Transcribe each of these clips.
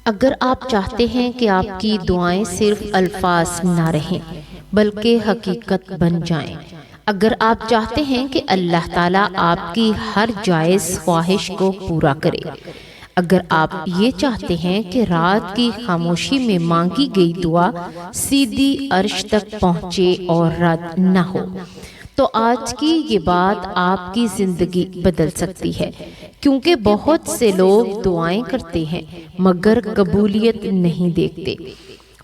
اگر آپ چاہتے ہیں کہ آپ کی دعائیں صرف الفاظ نہ رہیں بلکہ حقیقت بن جائیں، اگر آپ چاہتے ہیں کہ اللہ تعالیٰ آپ کی ہر جائز خواہش کو پورا کرے، اگر آپ یہ چاہتے ہیں کہ رات کی خاموشی میں مانگی گئی دعا سیدھی عرش تک پہنچے اور رد نہ ہو، تو آج کی یہ بات آپ کی زندگی بدل سکتی ہے، کیونکہ بہت سے لوگ دعائیں کرتے ہیں مگر قبولیت نہیں دیکھتے۔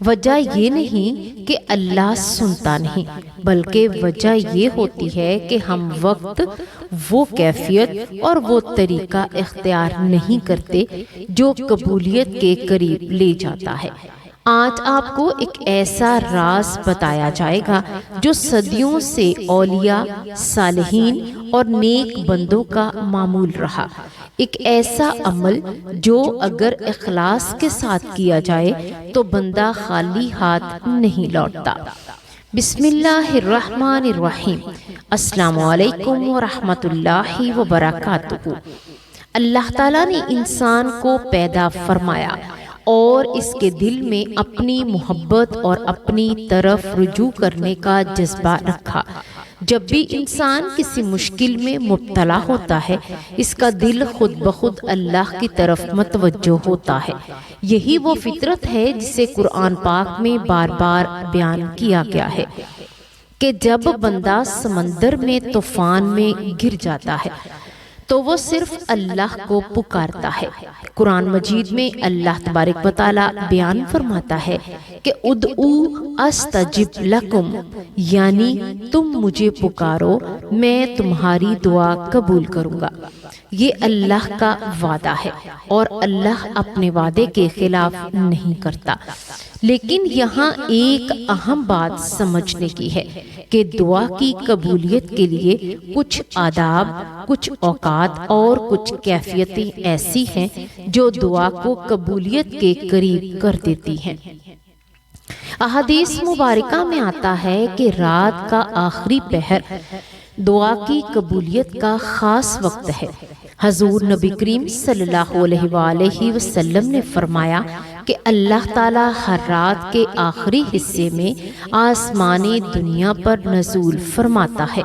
وجہ یہ نہیں کہ اللہ سنتا نہیں، بلکہ وجہ یہ ہوتی ہے کہ ہم وقت، وہ کیفیت اور وہ طریقہ اختیار نہیں کرتے جو قبولیت کے قریب لے جاتا ہے۔ آج آپ کو ایک ایسا راز بتایا جائے گا جو صدیوں سے اولیاء، صالحین اور نیک بندوں کا معمول رہا، ایک ایسا عمل جو اگر اخلاص کے ساتھ کیا جائے تو بندہ خالی ہاتھ نہیں لوٹتا۔ بسم اللہ الرحمن الرحیم۔ السلام علیکم ورحمۃ اللہ وبرکاتہ۔ اللہ تعالیٰ نے انسان کو پیدا فرمایا اور اس کے دل میں اپنی محبت اور اپنی طرف رجوع کرنے کا جذبہ رکھا۔ جب بھی انسان کسی مشکل میں مبتلا ہوتا ہے، اس کا دل خود بخود اللہ کی طرف متوجہ ہوتا ہے۔ یہی وہ فطرت ہے جسے قرآن پاک میں بار بار بیان کیا گیا ہے کہ جب بندہ سمندر میں طوفان میں گر جاتا ہے تو وہ صرف اللہ کو پکارتا ہے۔ قرآن مجید میں اللہ تبارک و تعالیٰ بیان فرماتا ہے کہ ادعو استجب لکم، یعنی تم مجھے پکارو میں تمہاری دعا قبول کروں گا۔ یہ اللہ کا وعدہ ہے اور اللہ اپنے وعدے کے خلاف نہیں کرتا۔ لیکن یہاں ایک اہم بات سمجھنے کی ہے کہ دعا کی قبولیت کے لیے کچھ آداب، کچھ اوقات اور کچھ کیفیتیں ایسی ہیں جو دعا کو قبولیت کے قریب کر دیتی ہیں۔ احادیث مبارکہ میں آتا ہے کہ رات کا آخری پہر دعا کی قبولیت کا خاص وقت ہے۔ حضور نبی کریم صلی اللہ علیہ وآلہ وسلم نے فرمایا کہ اللہ تعالیٰ ہر رات کے آخری حصے میں آسمانی دنیا پر نزول فرماتا ہے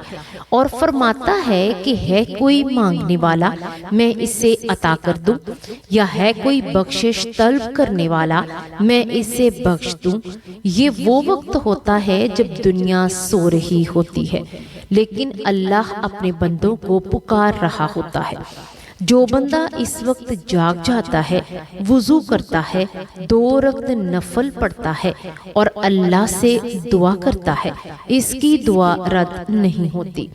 اور فرماتا ہے کہ ہے کوئی مانگنے والا میں اسے عطا کر دوں، یا ہے کوئی بخشش طلب کرنے والا میں اسے بخش دوں۔ یہ وہ وقت ہوتا ہے جب دنیا سو رہی ہوتی ہے لیکن اللہ اپنے بندوں کو پکار رہا ہوتا ہے۔ جو بندہ اس وقت جاگ جاتا ہے، وضو کرتا ہے، 2 رکعت نفل پڑھتا ہے اور اللہ سے دعا کرتا ہے، اس کی دعا رد نہیں ہوتی۔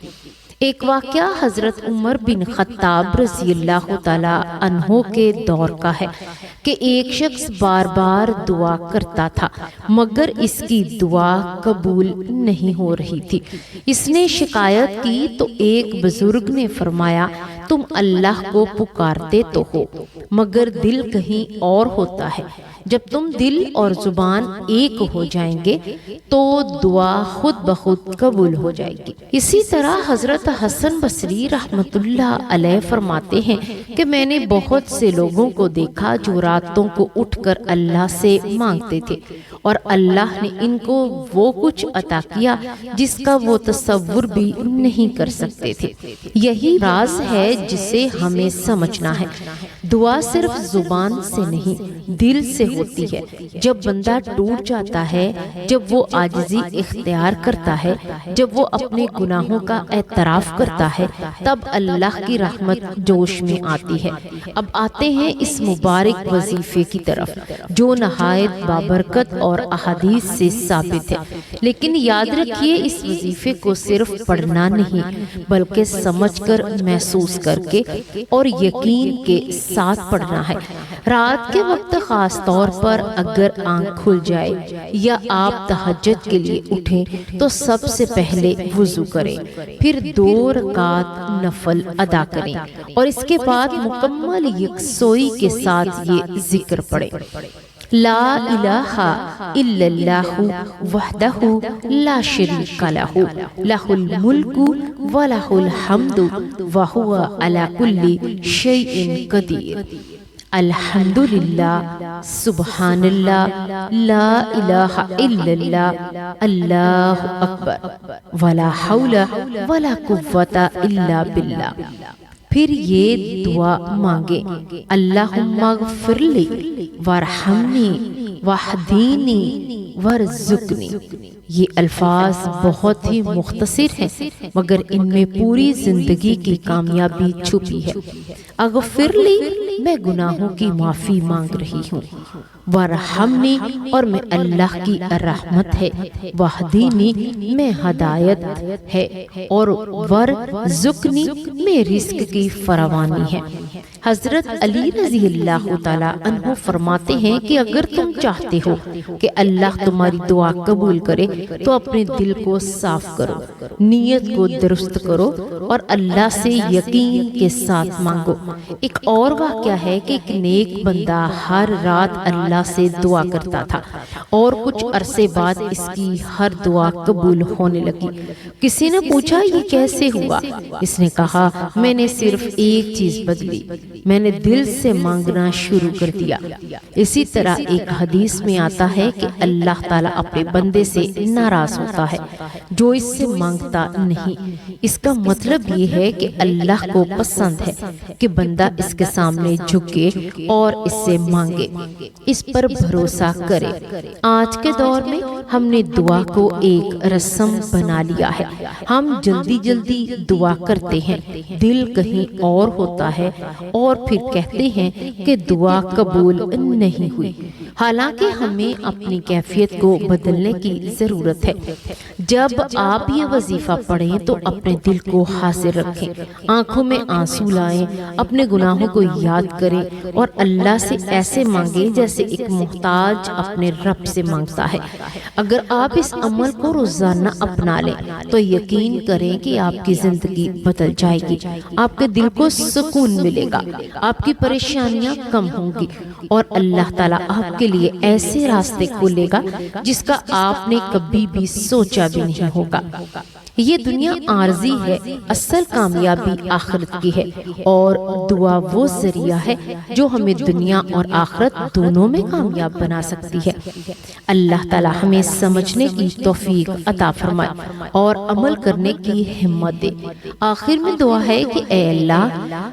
ایک واقعہ حضرت عمر بن خطاب رضی اللہ تعالیٰ عنہ کے دور کا ہے کہ ایک شخص بار بار دعا کرتا تھا مگر اس کی دعا قبول نہیں ہو رہی تھی۔ اس نے شکایت کی تو ایک بزرگ نے فرمایا تم اللہ کو پکارتے تو ہو مگر دل کہیں اور ہوتا ہے، جب تم دل اور زبان ایک ہو جائیں گے تو دعا خود بخود قبول ہو جائے گی۔ اسی طرح حضرت حسن بصری رحمت اللہ علیہ فرماتے ہیں کہ میں نے بہت سے لوگوں کو دیکھا جو راتوں کو اٹھ کر اللہ سے مانگتے تھے اور اللہ نے ان کو وہ کچھ عطا کیا جس کا وہ تصور بھی نہیں کر سکتے تھے۔ یہی راز ہے جسے ہمیں سمجھنا ہے۔ دعا صرف زبان سے نہیں، دل سے ہوتی ہے۔ جب بندہ ٹوٹ جاتا ہے، جب وہ عاجزی اختیار کرتا ہے، جب وہ اپنے گناہوں کا اعتراف کرتا ہے، تب اللہ کی رحمت جوش میں آتی ہے۔ اب آتے ہیں اس مبارک وظیفے کی طرف جو نہایت بابرکت اور احادیث سے ثابت ہے، لیکن یاد رکھیے اس وظیفے کو صرف پڑھنا نہیں بلکہ سمجھ کر، محسوس کر کے اور یقین کے ساتھ پڑھنا ہے۔ رات کے وقت خاص طور پر اگر آنکھ کھل جائے یا آپ تہجد کے لیے اٹھیں تو سب سے پہلے وضو کریں، پھر 2 رکعات نفل ادا کریں اور اس کے بعد مکمل یکسوئی کے ساتھ یہ ذکر پڑھیں، لا الہ الا اللہ وحدہ لا شریک لہ لہ الملک ولہ الحمد وہو علی کل شیء قدیر۔ الحمدللہ، سبحان اللہ، لا الہ الا اللہ، اللہ اکبر، ولا حول ولا قوت الا باللہ۔ پھر یہ دعا مانگیں، اللہم اغفر لی وارحمنی واہدینی وارزقنی۔ یہ الفاظ بہت ہی مختصر ہیں مگر ان میں پوری زندگی کی کامیابی چھپی ہے۔ اغفر لی، میں گناہوں کی معافی مانگ رہی ہوں، وارحمنی، اور میں اللہ کی رحمت ہے، واہدینی، میں ہدایت ہے، اور ورزقنی، میں رزق کی فراوانی ہے۔ حضرت علی رضی اللہ تعالیٰ عنہ فرماتے ہیں کہ اگر تم چاہتے ہو کہ اللہ تمہاری دعا قبول کرے تو اپنے دل کو صاف کرو، نیت کو درست کرو اور اللہ سے یقین کے ساتھ مانگو۔ ایک اور واقعہ ہے کہ ایک نیک بندہ ہر رات اللہ سے دعا کرتا تھا اور کچھ عرصے بعد اس کی ہر دعا قبول ہونے لگی۔ کسی نے پوچھا یہ کیسے ہوا؟ اس نے کہا میں نے صرف ایک چیز بدلی، میں نے دل سے مانگنا شروع کر دیا۔ اسی طرح ایک حدیث میں آتا ہے کہ اللہ تعالیٰ اپنے بندے سے ناراض ہوتا ہے جو اس سے مانگتا نہیں۔ اس کا مطلب یہ ہے کہ اللہ کو پسند ہے کہ بندہ اس کے سامنے جھکے اور اس سے مانگے، اس پر بھروسہ کرے۔ آج کے دور میں ہم نے دعا کو ایک رسم بنا لیا ہے، ہم جلدی جلدی دعا کرتے ہیں، دل کہیں اور ہوتا ہے اور پھر کہتے ہیں کہ دعا قبول نہیں ہوئی، حالانکہ ہمیں اپنی کیفیت کو بدلنے کی ضرورت ہے۔ جب آپ یہ وظیفہ پڑھیں تو اپنے دل کو حاضر رکھیں، آنکھوں میں آنسو لائیں، اپنے گناہوں کو یاد کریں اور اللہ سے ایسے مانگیں جیسے ایک محتاج اپنے رب سے مانگتا ہے۔ اگر آپ اس عمل کو روزانہ اپنا لیں تو یقین کریں کہ آپ کی زندگی بدل جائے گی، آپ کے دل کو سکون ملے گا، آپ کی پریشانیاں کم ہوں گی اور اللہ تعالیٰ آپ کے لیے ایسے راستے کھولے گا جس کا آپ نے کبھی بھی سوچا بھی نہیں ہوگا۔ یہ دنیا عارضی ہے، اصل کامیابی آخرت کی ہے، اور دعا وہ ذریعہ ہے جو ہمیں دنیا اور آخرت دونوں میں کامیاب بنا سکتی ہے۔ اللہ تعالیٰ ہمیں سمجھنے کی توفیق عطا فرمائے اور عمل کرنے کی ہمت دے۔ آخر میں دعا ہے کہ اے اللہ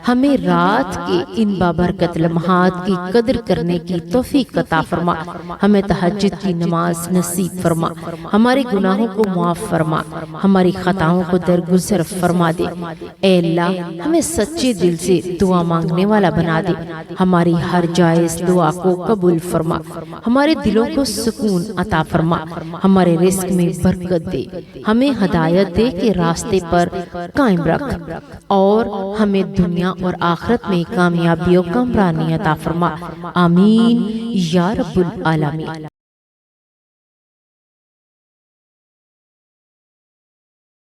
ہمیں رات کے ان بابرکت لمحات کی قدر کرنے کی توفیق عطا فرما، ہمیں تہجد کی نماز نصیب فرما، ہمارے گناہوں کو معاف فرما، ہماری خطاؤں کو درگزر فرما دے۔ اے اللہ ہمیں سچے دل سے دعا مانگنے والا بنا دے، ہماری ہر جائز دعا کو قبول فرما، ہمارے دلوں کو سکون عطا فرما، ہمارے رزق میں برکت دے، ہمیں ہدایت دے کے راستے پر قائم رکھ، اور ہمیں دنیا اور آخرت میں کامیابی و کامرانی عطا فرما۔ آمین یا رب العالمین۔